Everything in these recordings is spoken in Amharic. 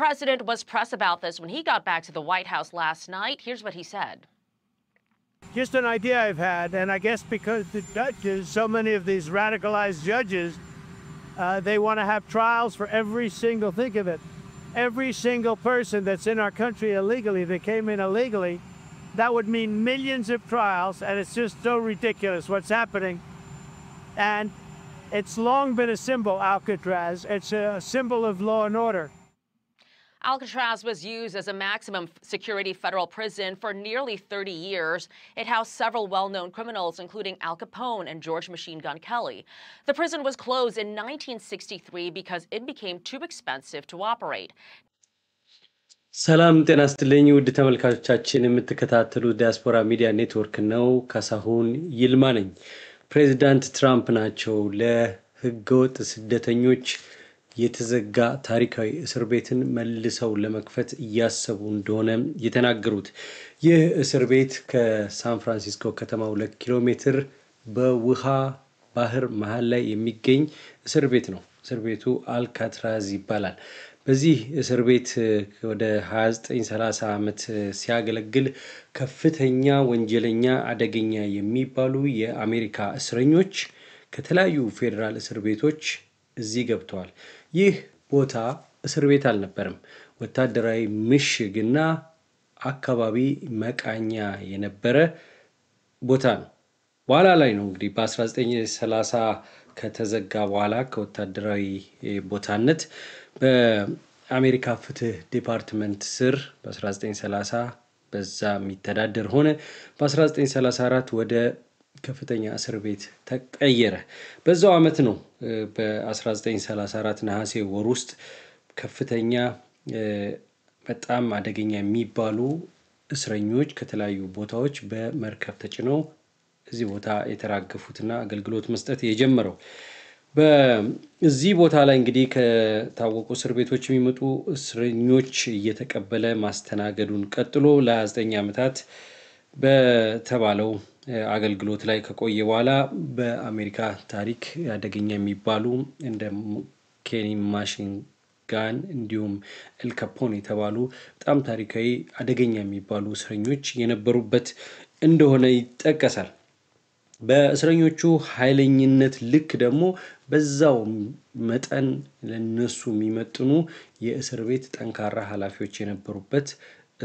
president was pressed about this when he got back to the White House last night. Here's what he said. Just an idea I've had, and I guess because the judges, so many of these radicalized judges, they want to have trials for every single, think of it, every single person that's in our country illegally, that came in illegally. That would mean millions of trials, and it's just so ridiculous what's happening. And it's long been a symbol, Alcatraz. It's a symbol of law and order. Alcatraz was used as a maximum security federal prison for nearly 30 years. It housed several well-known criminals, including Al Capone and George Machine Gun Kelly. The prison was closed in 1963 because it became too expensive to operate. ሰላም ጤና ይስጥልኝ ውድ ተመልካቾቻችን የምትከታተሉ ዲያስፖራ ሚዲያ ኔትወርክ ነው ካሳሁን ይልማ ነኝ ፕሬዝዳንት ትራምፕ ናቸው ለህገወጥ ስደተኞች የተዘጋ ታሪካዊ እስር ቤትን መልሰው ለመክፈት ያሰቡ እንደሆነ የተናገሩት ይህ እስር ቤት ከሳን ፍራንሲስኮ ከተማ 2 ኪሎ ሜትር በውሃ ባህር መሃል ላይ የሚገኝ እስር ቤት ነው እስር ቤቱ አልካትራዝ ይባላል በዚህ እስር ቤት ወደ 29-30 ዓመት ሲያገለግል ከፍተኛ ወንጀለኛ አደገኛ የሚባሉ የአሜሪካ እስረኞች ከተለያዩ ፌደራል እስር ቤቶች እዚህ ገብተዋል ይህ ቦታ እስር ቤት አልነበረም ወታደራዊ ምሽግና አካባቢ መቃኛ የነበረ ቦታ ነው በኋላ ላይ ነው እንግዲህ በ1930 ከተዘጋ በኋላ ከወታደራዊ ቦታነት በአሜሪካ ፍትህ ዲፓርትመንት ስር በ1930 በዛ የሚተዳደር ሆነ በ1934 ወደ ከፍተኛ እስር ቤት ተቀየረ በዛው አመት ነው በ1934 ነሐሴ ወር ውስጥ ከፍተኛ በጣም አደገኛ የሚባሉ እስረኞች ከተለያዩ ቦታዎች በመርከብ ተጭነው እዚህ ቦታ የተራገፉትና አገልግሎት መስጠት የጀመረው በዚህ ቦታ ላይ እንግዲህ ከታወቁ እስር ቤቶች የሚመጡ እስረኞች እየተቀበለ ማስተናገዱን ቀጥሎ ለ29 ዓመታት በተባለው አገልግሎት ላይ ከቆየ በኋላ በአሜሪካ ታሪክ ያደገኛ የሚባሉ እንደ ኬኒ ማሽን ጋን እንዲሁም ኤል ካፖን የተባሉ በጣም ታሪካዊ አደገኛ የሚባሉ እስረኞች የነበሩበት እንደሆነ ይጠቀሳል በእስረኞቹ ኃይለኝነት ልክ ደግሞ በዛው መጠን ለነሱ የሚመጥኑ የእስር ቤት ጠንካራ ኃላፊዎች የነበሩበት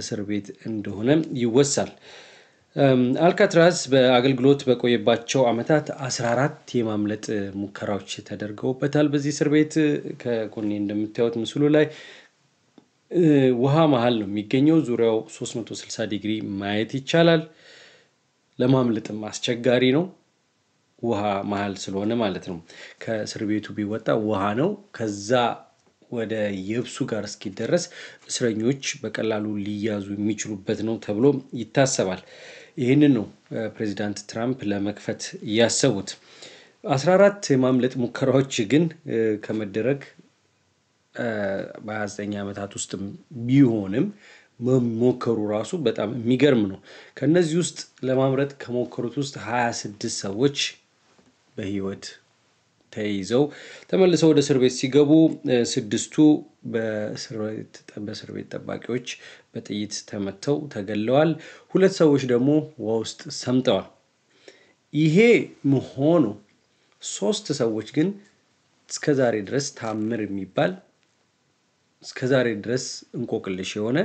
እስር ቤት እንደሆነ ይወሳል አልካትራዝ በአገልግሎት በቆየባቸው አመታት 14 የማምለጥ ሙከራዎች ተደርገውበታል በዚህ እስር ቤት ከጎኔ እንደምታዩት ምስሉ ላይ ውሃ መሃል ነው የሚገኘው ዙሪያው 360 ዲግሪ ማየት ይቻላል ለማምለጥም አስቸጋሪ ነው ውሃ መሃል ስለሆነ ማለት ነው ከእስር ቤቱ ቢወጣ ውሃ ነው ከዛ ወደ የብሱ ጋር እስኪደረስ እስረኞች በቀላሉ ሊያዙ የሚችሉበት ነው ተብሎ ይታሰባል ይሄንን ነው ፕሬዝዳንት ትራምፕ ለመክፈት ያሰቡት 14 የማምለጥ ሙከራዎች ግን ከመደረግ በ29 ዓመታት ውስጥ ቢሆንም መሞከሩ ራሱ በጣም የሚገርም ነው ከነዚህ ውስጥ ለማምረጥ ከሞከሩት ውስጥ 26 ሰዎች በህይወት ተይዘው ተመልሰው ወደ እስር ቤት ሲገቡ ስድስቱ በእስር ቤት ጠባቂዎች በጥይት ተመተው ተገለዋል ሁለት ሰዎች ደግሞ ውስጥ ሰምጠዋል ይሄ መሆኑ ሶስት ሰዎች ግን እስከዛሬ ድረስ ታምር የሚባል እስከዛሬ ድረስ እንቆቅልሽ የሆነ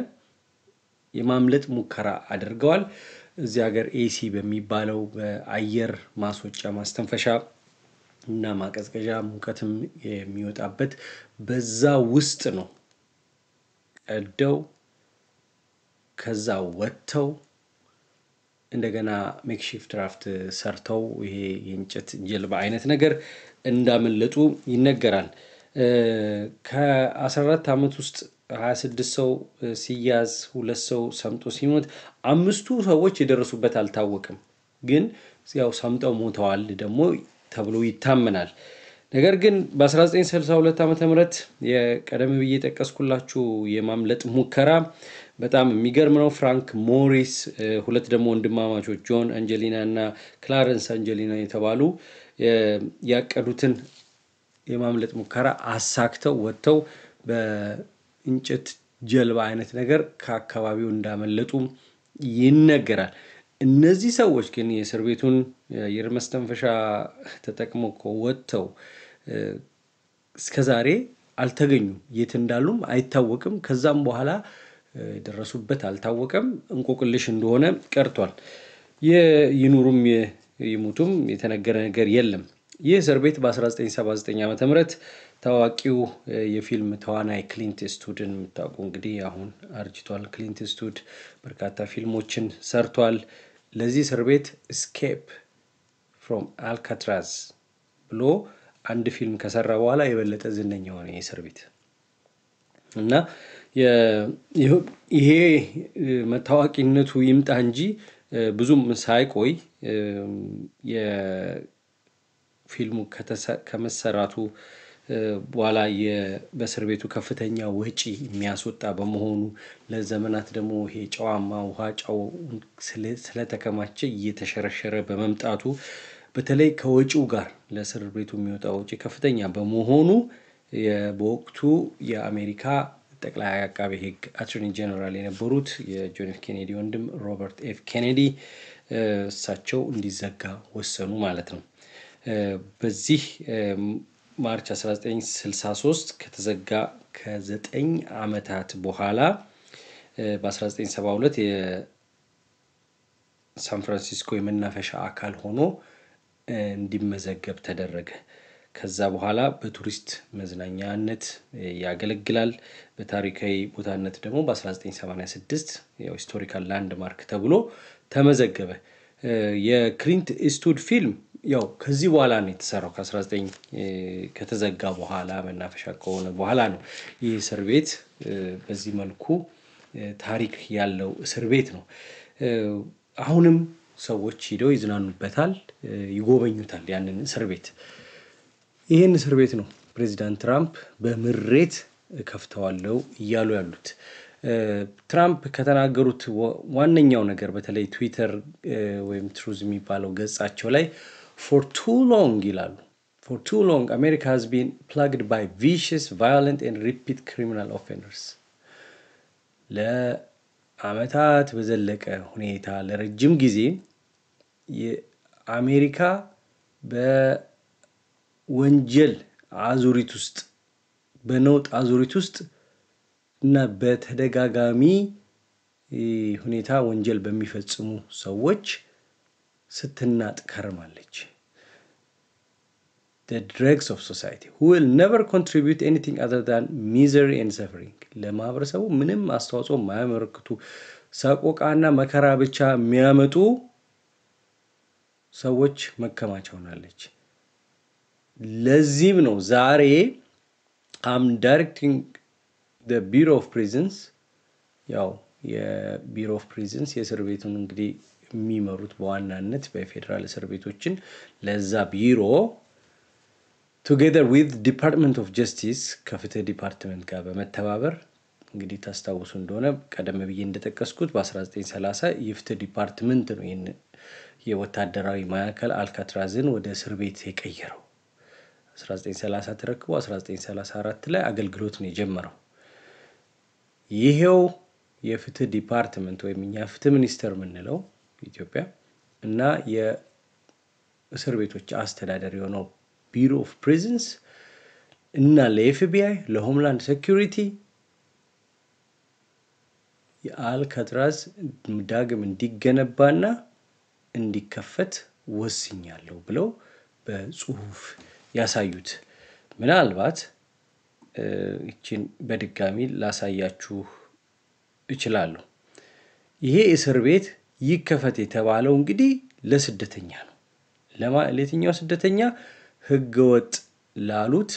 የማምለጥ ሙከራ አድርገዋል እዚህ ሀገር ኤሲ በሚባለው በአየር ማስወጫ ማስተንፈሻ እና ማቀዝቀዣ ሙቀትም የሚወጣበት በዛ ውስጥ ነው ቀደው ከዛ ወጥተው እንደገና ሜክሺፍት ድራፍት ሰርተው ይሄ የእንጨት ጀልባ አይነት ነገር እንዳመለጡ ይነገራል ከ14 አመት ውስጥ 26 ሰው ሲያዝ ሁለት ሰው ሰምጦ ሲሞት አምስቱ ሰዎች የደረሱበት አልታወቀም ግን ያው ሰምጠው ሞተዋል ደግሞ ተብሎ ይታመናል ነገር ግን በ1962 ዓመተ ምህረት የቀደም ብዬ ተቀስኩላችሁ የማምለጥ ሙከራ በጣም የሚገርም ነው ፍራንክ ሞሪስ ሁለት ደግሞ ወንድማማቾች ጆን አንጀሊና እና ክላረንስ አንጀሊና የተባሉ ያቀዱትን የማምለጥ ሙከራ አሳክተው ወጥተው እንጨት ጀልባ አይነት ነገር ከአካባቢው እንዳመለጡ ይነገራል። እነዚህ ሰዎች ግን የእስር ቤቱን የአየር መስተንፈሻ ተጠቅመው ወጥተው እስከዛሬ አልተገኙም። የት እንዳሉም አይታወቅም። ከዛም በኋላ ደረሱበት አልታወቀም። እንቆቅልሽ እንደሆነ ቀርቷል። ይኑሩም ይሙቱም የተነገረ ነገር የለም። ይህ እስር ቤት በ1979 ዓመተ ምህረት ታዋቂው የፊልም ተዋናይ ክሊንት ኢስትውድን የምታውቁ እንግዲህ አሁን አርጅቷል። ክሊንት ኢስትውድ በርካታ ፊልሞችን ሰርቷል። ለዚህ እስር ቤት ኤስኬፕ ፍሮም አልካትራዝ ብሎ አንድ ፊልም ከሰራ በኋላ የበለጠ ዝነኛ ሆነ የእስር ቤት እና ይሄ መታወቂነቱ ይምጣ እንጂ ብዙም ሳይቆይ የፊልሙ ከመሰራቱ በኋላ በእስር ቤቱ ከፍተኛ ወጪ የሚያስወጣ በመሆኑ ለዘመናት ደግሞ ይሄ ጨዋማ ውሃ ጫው ስለተከማቸ እየተሸረሸረ በመምጣቱ በተለይ ከወጪው ጋር ለእስር ቤቱ የሚወጣው ወጪ ከፍተኛ በመሆኑ በወቅቱ የአሜሪካ ጠቅላይ አቃቤ ሕግ አቶርኒ ጀነራል የነበሩት የጆን ኤፍ ኬኔዲ ወንድም ሮበርት ኤፍ ኬኔዲ እሳቸው እንዲዘጋ ወሰኑ ማለት ነው። በዚህ ማርች 1963 ከተዘጋ ከ9 ዓመታት በኋላ በ1972 የሳን ፍራንሲስኮ የመናፈሻ አካል ሆኖ እንዲመዘገብ ተደረገ። ከዛ በኋላ በቱሪስት መዝናኛነት ያገለግላል። በታሪካዊ ቦታነት ደግሞ በ1986 ያው ሂስቶሪካል ላንድማርክ ተብሎ ተመዘገበ። የክሊንት ኢስትውድ ፊልም ያው ከዚህ በኋላ ነው የተሰራው። ከ19 ከተዘጋ በኋላ መናፈሻ ከሆነ በኋላ ነው። ይህ እስር ቤት በዚህ መልኩ ታሪክ ያለው እስር ቤት ነው። አሁንም ሰዎች ሄደው ይዝናኑበታል፣ ይጎበኙታል ያንን እስር ቤት። ይሄን እስር ቤት ነው ፕሬዝዳንት ትራምፕ በምሬት ከፍተዋለው እያሉ ያሉት። ትራምፕ ከተናገሩት ዋነኛው ነገር በተለይ ትዊተር ወይም ትሩዝ የሚባለው ገጻቸው ላይ for too long ይላሉ። for too long America has been plagued by vicious, violent and repeat criminal offenders. ለአመታት በዘለቀ ሁኔታ ለረጅም ጊዜ የአሜሪካ በወንጀል አዙሪት ውስጥ በነውጥ አዙሪት ውስጥ እና በተደጋጋሚ ሁኔታ ወንጀል በሚፈጽሙ ሰዎች ስትናጥ ከርማለች። the dregs of society who will never contribute anything other than misery and suffering. ለማህበረሰቡ ምንም አስተዋጽኦ ማያመርክቱ ሰቆቃና መከራ ብቻ የሚያመጡ ሰዎች መከማቻ ሆናለች። ለዚህም ነው ዛሬ I'm directing the Bureau of Prisons ያው የቢሮ ኦፍ ፕሪዝንስ የእስር ቤቱን እንግዲህ የሚመሩት በዋናነት በፌደራል እስር ቤቶችን ለዛ ቢሮ together with Department of Justice ከፍትህ ዲፓርትመንት ጋር በመተባበር እንግዲህ ታስታውሱ እንደሆነ ቀደም ብዬ እንደተጠቀስኩት በ1930 የፍትህ ዲፓርትመንት ነው ይሄን የወታደራዊ ማዕከል አልካትራዝን ወደ እስር ቤት የቀየረው። 1930 ተረክቦ 1934 ላይ አገልግሎት ነው የጀመረው። ይሄው የፍትህ ዲፓርትመንት ወይም እኛ ፍትህ ሚኒስቴር ምንለው ኢትዮጵያ እና የእስር ቤቶች አስተዳደር የሆነው ቢሮ ኦፍ ፕሪዝንስ እና ለኤፍቢአይ ለሆምላንድ ሴኩሪቲ የአልካትራዝ ዳግም እንዲገነባና እንዲከፈት ወስኛለሁ ብለው በጽሁፍ ያሳዩት። ምናልባት እቺን በድጋሚ ላሳያችሁ እችላለሁ። ይሄ እስር ቤት ይከፈት የተባለው እንግዲህ ለስደተኛ ነው። ለየትኛው ስደተኛ? ህገወጥ ላሉት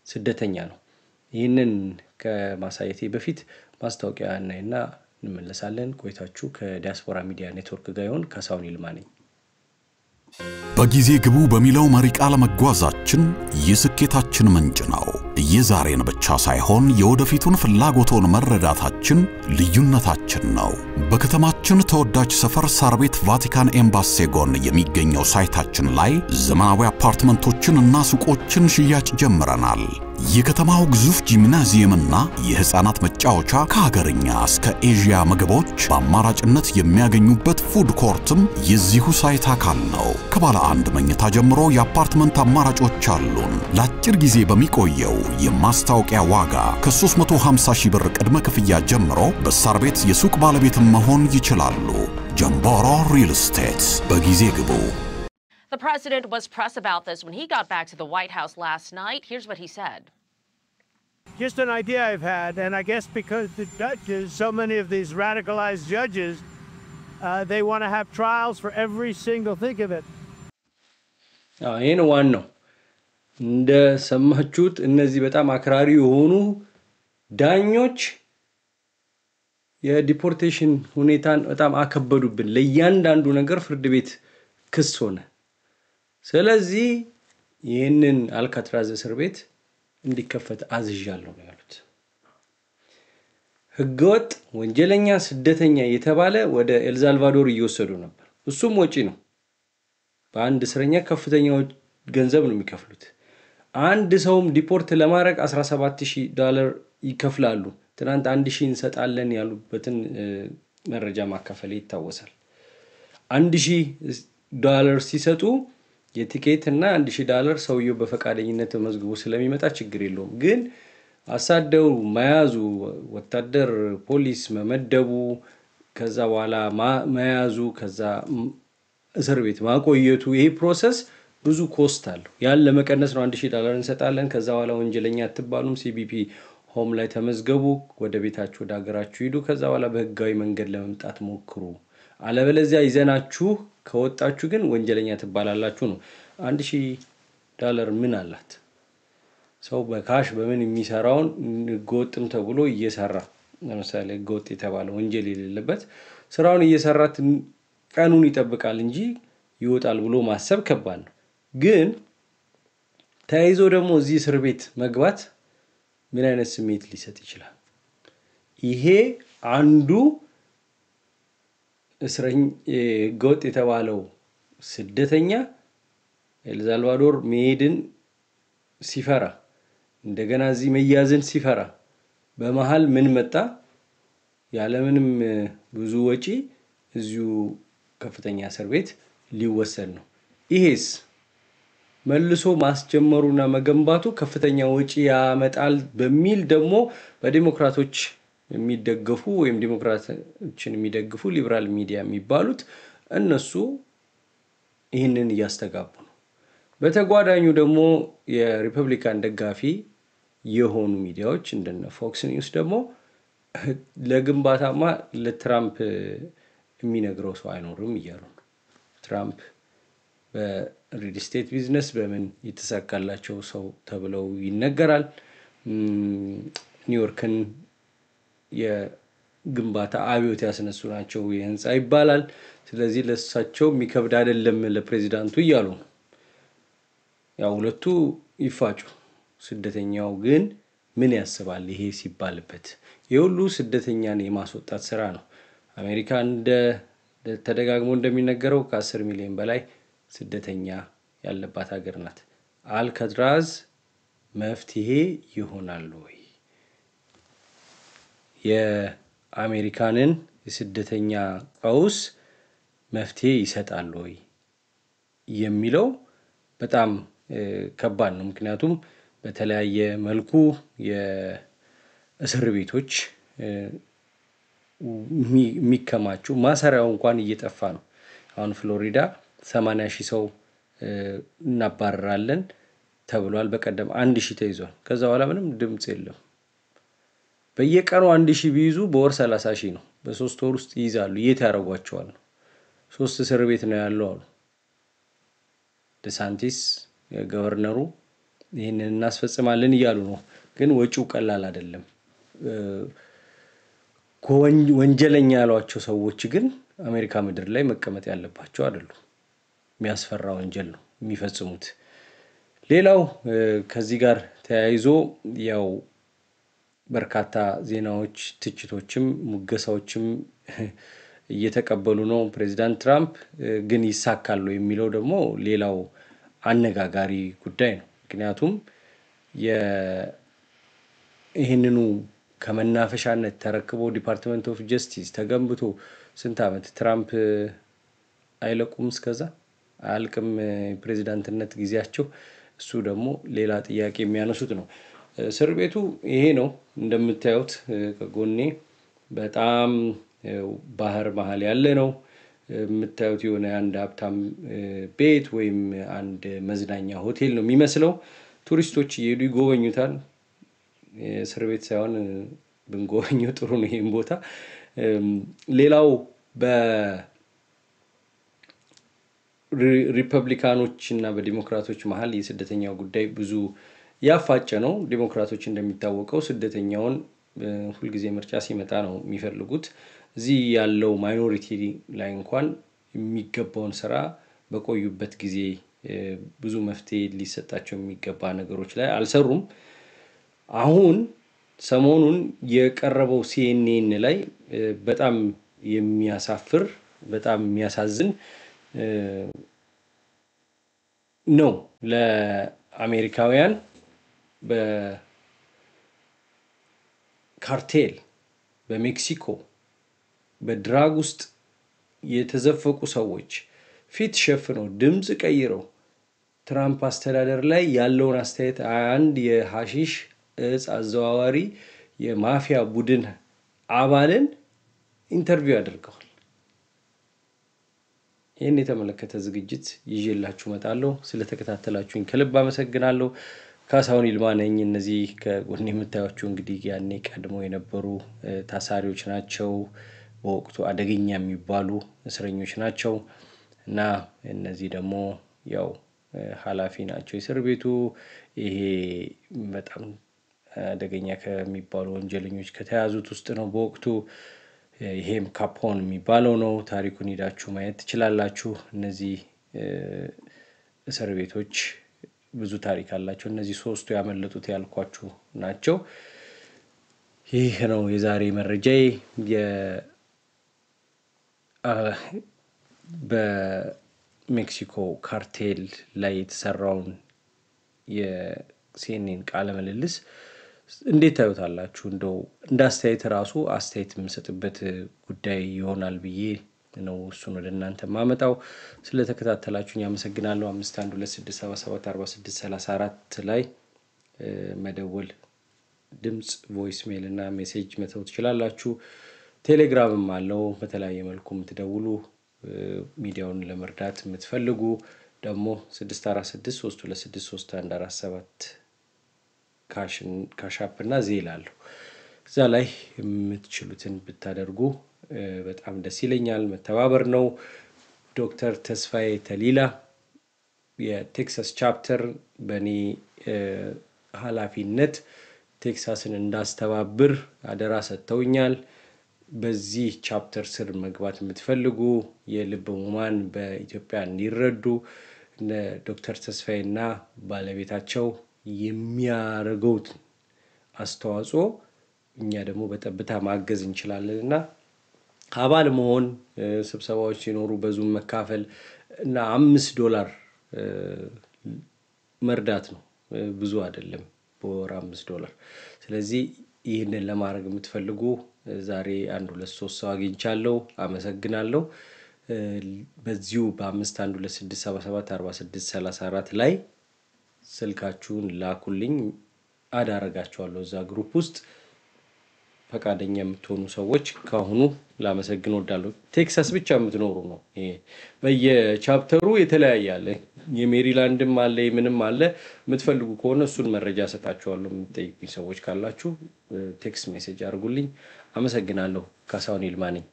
ስደተኛ ነው። ይህንን ከማሳየቴ በፊት ማስታወቂያ እናይና እንመለሳለን። ቆይታችሁ ከዲያስፖራ ሚዲያ ኔትወርክ ጋር ይሁን። ካሳሁን ይልማ ነኝ። በጊዜ ግቡ በሚለው መሪ ቃል መጓዛችን የስኬታችን ምንጭ ነው። የዛሬን ብቻ ሳይሆን የወደፊቱን ፍላጎቶን መረዳታችን ልዩነታችን ነው። በከተማችን ተወዳጅ ሰፈር ሳር ቤት ቫቲካን ኤምባሲ ጎን የሚገኘው ሳይታችን ላይ ዘመናዊ አፓርትመንቶችን እና ሱቆችን ሽያጭ ጀምረናል። የከተማው ግዙፍ ጂምናዚየምና የህፃናት መጫወቻ ከሀገርኛ እስከ ኤዥያ ምግቦች በአማራጭነት የሚያገኙበት ፉድ ኮርትም የዚሁ ሳይት አካል ነው። ከባለ አንድ መኝታ ጀምሮ የአፓርትመንት አማራጮች አሉን። ለአጭር ጊዜ በሚቆየው የማስታወቂያ ዋጋ ከ350,000 ብር ቅድመ ክፍያ ጀምሮ በሳር ቤት የሱቅ ባለቤት መሆን ይችላሉ። ጀምቦሮ ሪል ስቴት በጊዜ ግቡ። The president was pressed about this when he got back to the White House last night. Here's what he said. Just an idea I've had, and I guess because the judges, so many of these radicalized judges, they want to have trials for every single thing of it. ይሄን ዋናው እንደ ሰማችሁት እነዚህ በጣም አክራሪ የሆኑ ዳኞች የዲፖርቴሽን ሁኔታን በጣም አከበዱብን። ለእያንዳንዱ ነገር ፍርድ ቤት ክስ ሆነ። ስለዚህ ይሄንን አልካትራዝ እስር ቤት እንዲከፈት አዝዣለሁ ነው ያሉት። ህገወጥ ወንጀለኛ ስደተኛ የተባለ ወደ ኤልሳልቫዶር እየወሰዱ ነበር። እሱም ወጪ ነው። በአንድ እስረኛ ከፍተኛ ገንዘብ ነው የሚከፍሉት። አንድ ሰውም ዲፖርት ለማድረግ $17,000 ይከፍላሉ። ትናንት 1,000 እንሰጣለን ያሉበትን መረጃ ማካፈል ይታወሳል። $1,000 ሲሰጡ የቲኬት እና $1,000 ሰውየው በፈቃደኝነት ተመዝግቦ ስለሚመጣ ችግር የለውም። ግን አሳደው መያዙ ወታደር ፖሊስ መመደቡ ከዛ በኋላ መያዙ ከዛ እስር ቤት ማቆየቱ ይሄ ፕሮሰስ ብዙ ኮስት አለው። ያን ለመቀነስ ነው $1,000 እንሰጣለን። ከዛ በኋላ ወንጀለኛ አትባሉም፣ ሲቢፒ ሆም ላይ ተመዝገቡ፣ ወደ ቤታችሁ ወደ ሀገራችሁ ሂዱ፣ ከዛ በኋላ በህጋዊ መንገድ ለመምጣት ሞክሩ፣ አለበለዚያ ይዘናችሁ ከወጣችሁ ግን ወንጀለኛ ትባላላችሁ ነው። $1,000 ምን አላት? ሰው በካሽ በምን የሚሰራውን ጎጥም ተብሎ እየሰራ ለምሳሌ ጎጥ የተባለ ወንጀል የሌለበት ስራውን እየሰራት ቀኑን ይጠብቃል እንጂ ይወጣል ብሎ ማሰብ ከባድ ነው። ግን ተያይዞ ደግሞ እዚህ እስር ቤት መግባት ምን አይነት ስሜት ሊሰጥ ይችላል? ይሄ አንዱ እስረኛ ጎጥ የተባለው ስደተኛ ኤልሳልቫዶር መሄድን ሲፈራ እንደገና እዚህ መያዝን ሲፈራ በመሃል ምን መጣ? ያለምንም ብዙ ወጪ እዚሁ ከፍተኛ እስር ቤት ሊወሰድ ነው። ይሄስ መልሶ ማስጀመሩና መገንባቱ ከፍተኛ ወጪ ያመጣል በሚል ደግሞ በዲሞክራቶች የሚደገፉ ወይም ዲሞክራቶችን የሚደግፉ ሊበራል ሚዲያ የሚባሉት እነሱ ይህንን ያስተጋቡ ነው። በተጓዳኙ ደግሞ የሪፐብሊካን ደጋፊ የሆኑ ሚዲያዎች እንደነ ፎክስ ኒውስ ደግሞ ለግንባታማ ለትራምፕ የሚነግረው ሰው አይኖርም እያሉ ነው። ትራምፕ በሪል ስቴት ቢዝነስ በምን የተሳካላቸው ሰው ተብለው ይነገራል። ኒውዮርክን የግንባታ አብዮት ያስነሱ ናቸው የህንጻ ይባላል። ስለዚህ ለሳቸው የሚከብድ አይደለም ለፕሬዚዳንቱ እያሉ ነው። ያው ሁለቱ ይፋጩ። ስደተኛው ግን ምን ያስባል ይሄ ሲባልበት? የሁሉ ስደተኛን የማስወጣት ስራ ነው። አሜሪካ እንደ ተደጋግሞ እንደሚነገረው ከ10 ሚሊዮን በላይ ስደተኛ ያለባት ሀገር ናት። አልካትራዝ መፍትሄ ይሆናል ወይ? የአሜሪካንን የስደተኛ ቀውስ መፍትሄ ይሰጣል ወይ የሚለው በጣም ከባድ ነው። ምክንያቱም በተለያየ መልኩ የእስር ቤቶች የሚከማቹ ማሰሪያው እንኳን እየጠፋ ነው። አሁን ፍሎሪዳ 80,000 ሰው እናባረራለን ተብሏል። በቀደም 1,000 ተይዟል። ከዛ በኋላ ምንም ድምጽ የለም። በየቀኑ 1,000 ቢይዙ በወር 30,000 ነው። በ3 ወር ውስጥ ይይዛሉ። የት ያረጓቸዋል? 3 እስር ቤት ነው ያለው አሉ ደሳንቲስ ገቨርነሩ። ይሄንን እናስፈጽማለን እያሉ ነው። ግን ወጪው ቀላል አይደለም። ወንጀለኛ ያሏቸው ሰዎች ግን አሜሪካ ምድር ላይ መቀመጥ ያለባቸው አይደሉም። የሚያስፈራ ወንጀል ነው የሚፈጽሙት። ሌላው ከዚህ ጋር ተያይዞ ያው በርካታ ዜናዎች ትችቶችም ሙገሳዎችም እየተቀበሉ ነው ፕሬዝዳንት ትራምፕ ግን ይሳካሉ የሚለው ደግሞ ሌላው አነጋጋሪ ጉዳይ ነው ምክንያቱም ይሄንኑ ከመናፈሻነት ተረክቦ ዲፓርትመንት ኦፍ ጀስቲስ ተገንብቶ ስንት ዓመት ትራምፕ አይለቁም እስከዛ አልቅም ፕሬዝዳንትነት ጊዜያቸው እሱ ደግሞ ሌላ ጥያቄ የሚያነሱት ነው እስር ቤቱ ይሄ ነው እንደምታዩት ከጎኔ በጣም ባህር መሃል ያለ ነው የምታዩት የሆነ አንድ ሀብታም ቤት ወይም አንድ መዝናኛ ሆቴል ነው የሚመስለው ቱሪስቶች እየሄዱ ይጎበኙታል እስር ቤት ሳይሆን ብንጎበኘው ጥሩ ነው ይሄን ቦታ ሌላው በሪፐብሊካኖች እና በዲሞክራቶች መሃል የስደተኛው ጉዳይ ብዙ ያፋጨ ነው ዲሞክራቶች እንደሚታወቀው ስደተኛውን ሁሉ ጊዜ ምርጫ ሲመጣ ነው የሚፈልጉት እዚህ ያለው ማይኖሪቲ ላይ እንኳን የሚገባውን ስራ በቆዩበት ጊዜ ብዙ መፍትሄ ሊሰጣቸው የሚገባ ነገሮች ላይ አልሰሩም አሁን ሰሞኑን የቀረበው CNN ላይ በጣም የሚያሳፍር በጣም የሚያሳዝን ነው ለአሜሪካውያን በካርቴል በሜክሲኮ በድራግ ውስጥ የተዘፈቁ ሰዎች ፊት ሸፍነው ድምጽ ቀይረው ትራምፕ አስተዳደር ላይ ያለውን አስተያየት አንድ የሐሺሽ እጽ አዘዋዋሪ የማፊያ ቡድን አባልን ኢንተርቪው አድርገዋል ይሄን የተመለከተ ዝግጅት ይዤላችሁ መጣለሁ ስለተከታተላችሁኝ ከልብ አመሰግናለሁ ካሳሁን ይልማ ነኝ እነዚህ ከጎን የምታዩቸው እንግዲህ ያኔ ቀድሞ የነበሩ ታሳሪዎች ናቸው በወቅቱ አደገኛ የሚባሉ እስረኞች ናቸው እና እነዚህ ደግሞ ያው ሐላፊ ናቸው እስር ቤቱ ይሄ በጣም አደገኛ ከሚባሉ ወንጀለኞች ከተያዙት ውስጥ ነው በወቅቱ ይሄም ካፖን የሚባለው ነው ታሪኩን ሄዳችሁ ማየት ትችላላችሁ እነዚህ እስር ቤቶች ብዙ ታሪክ አላቸው እነዚህ ሶስቱ ያመለጡት ያልኳችሁ ናቸው ይሄ ነው የዛሬ መረጃዬ በሜክሲኮ ካርቴል ላይ የተሰራውን የሲኤንኤን ቃለ ምልልስ እንዴት ታዩታላችሁ እንደው እንዳስተያየት ራሱ አስተያየት የምሰጥበት ጉዳይ ይሆናል ብዬ ነው እሱን ወደ እናንተ ማመጣው ስለተከታተላችሁኝ አመሰግናለሁ 5126774634 ላይ መደወል ድምጽ ቮይስ ሜል እና ሜሴጅ መተው ትችላላችሁ ቴሌግራምም አለው በተለያየ መልኩ የምትደውሉ ሚዲያውን ለመርዳት የምትፈልጉ ደግሞ 6463263147 ካሻፕ እና ዜል አለው እዛ ላይ የምትችሉትን ብታደርጉ በጣም ደስ ይለኛል መተባበር ነው ዶክተር ተስፋዬ ተሊላ የቴክሳስ ቻፕተር በኔ ኃላፊነት ቴክሳስን እንዳስተባብር አደራ ሰጥተውኛል በዚህ ቻፕተር ስር መግባት የምትፈልጉ የልብ ህሙማን በኢትዮጵያ እንዲረዱ ዶክተር ተስፋዬና ባለቤታቸው የሚያረጉት አስተዋጽኦ እኛ ደግሞ በጠብታ ማገዝ እንችላለንና አባል መሆን ስብሰባዎች ሲኖሩ በዙም መካፈል እና $5 መርዳት ነው ብዙ አይደለም በወር $5 ስለዚህ ይሄንን ለማድረግ የምትፈልጉ ዛሬ 123 ሰው አግኝቻለሁ አመሰግናለሁ በዚሁ በ5126774634 ላይ ስልካችሁን ላኩልኝ አዳረጋችኋለሁ እዛ ግሩፕ ውስጥ ፈቃደኛ የምትሆኑ ሰዎች ካሁኑ ላመሰግን ወዳለሁ ቴክሳስ ብቻ የምትኖሩ ነው በየቻፕተሩ የተለያየ አለ የሜሪላንድም አለ ምንም አለ የምትፈልጉ ከሆነ እሱን መረጃ ሰጣችኋለሁ የምትጠይቁኝ ሰዎች ካላችሁ ቴክስት ሜሴጅ አድርጉልኝ አመሰግናለሁ ካሳሁን ይልማ ነኝ